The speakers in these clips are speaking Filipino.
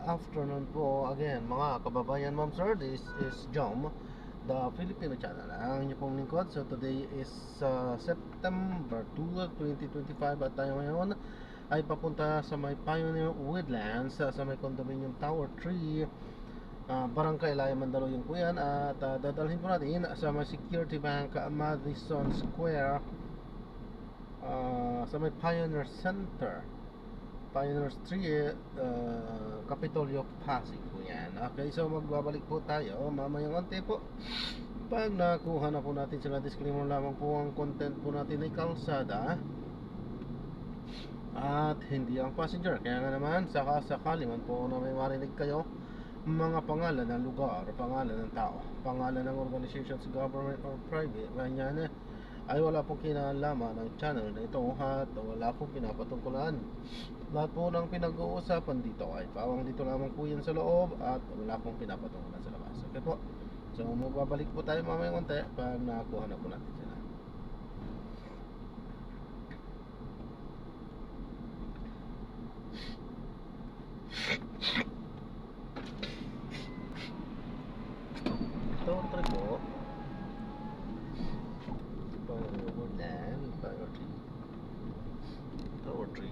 Afternoon po again mga kababayan, ma'am sir. This is Jom, the Filipino channel, ang inyo pong lingkod. So today is September 2, 2025 at tayo ngayon ay papunta sa may Pioneer Woodlands, sa may Condominium Tower 3, Barangay Laya, Mandaluyong po yan. At dadalhin po natin sa may Security Bank, Madison Square, sa may Pioneer Center, Pioneer Street, Capitolio, Pasig po yan. Okay, so magbabalik po tayo mamayang konti po. Pag nakuha na po natin sila, disclaimer lamang po, ang content po natin ay kalsada at hindi ang passenger. Kaya nga naman, sakali man po na may marinig kayo mga pangalan ng lugar, pangalan ng tao, pangalan ng organizations, government or private, ganyan ay wala pong kinalaman ng channel na ito at wala pong pinapatungkulan. Lahat po ng pinag-uusapan dito ay pawang dito lamang po yan sa loob at wala pong pinapatungkulan sa labas. Okay po? So magbabalik po tayo mamaya konti pag nakakuha na po natin sila. Ito, try po. Woodland, Tower 3. Tower 3.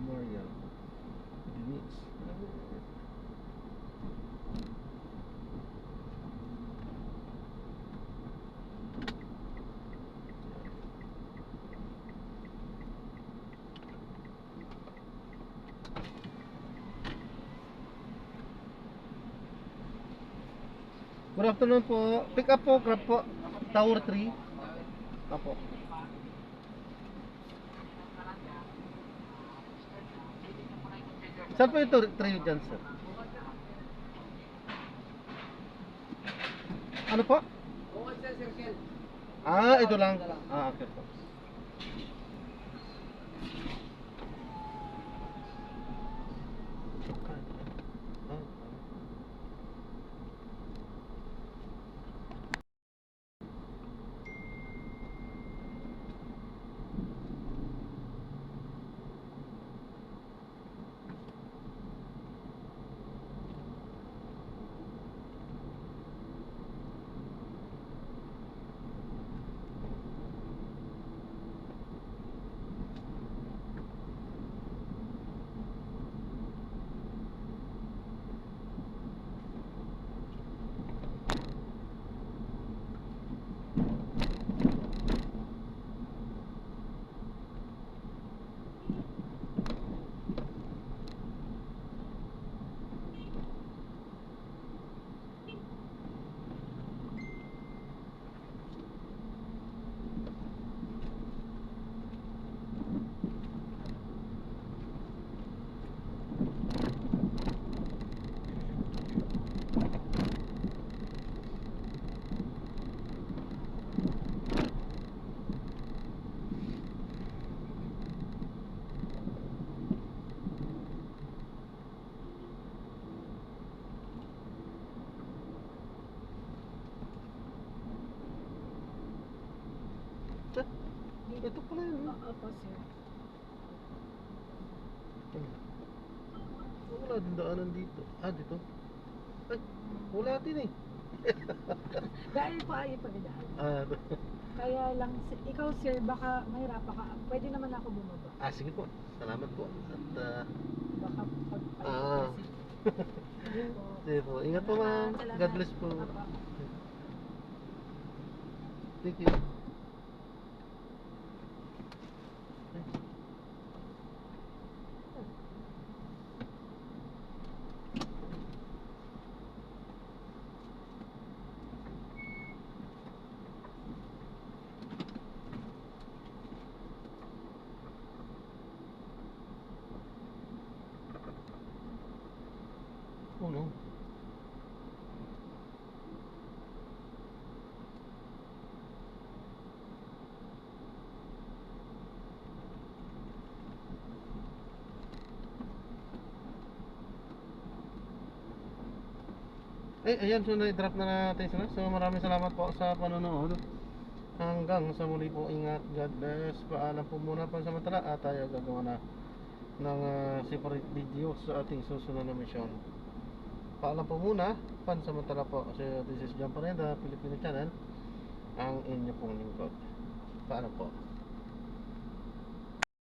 Maria Denise. Good afternoon po. Pick up po, grab po. Tower 3. Apo. Saan po ito trail dyan, sir? Ano po? Ah, ito lang. Ah, okay po. Ito pala yun. Opo, sir. Wala din daanan dito. Ah, dito. Ay, wala din eh. Dahil po ayaw pagdaan. Ah, Kaya lang, ikaw sir, baka mahirapan ka. Pwede naman ako bumaba. sige po. Salamat po. At, Baka pag Ah. sige po. Ingat po, ma'am. God bless po. Thank you. Oh no. Ayan, so na-drop na natin sila. So maraming salamat po sa panonood. Hanggang sa muli po, ingat, God bless. Paalam po muna pansamantala at tayo gagawa na ng separate video sa ating susunod na mission. Paalam po muna, pansamantala po. So this is John Parenda, Filipino Channel, ang inyo pong lingkod. Paalam po.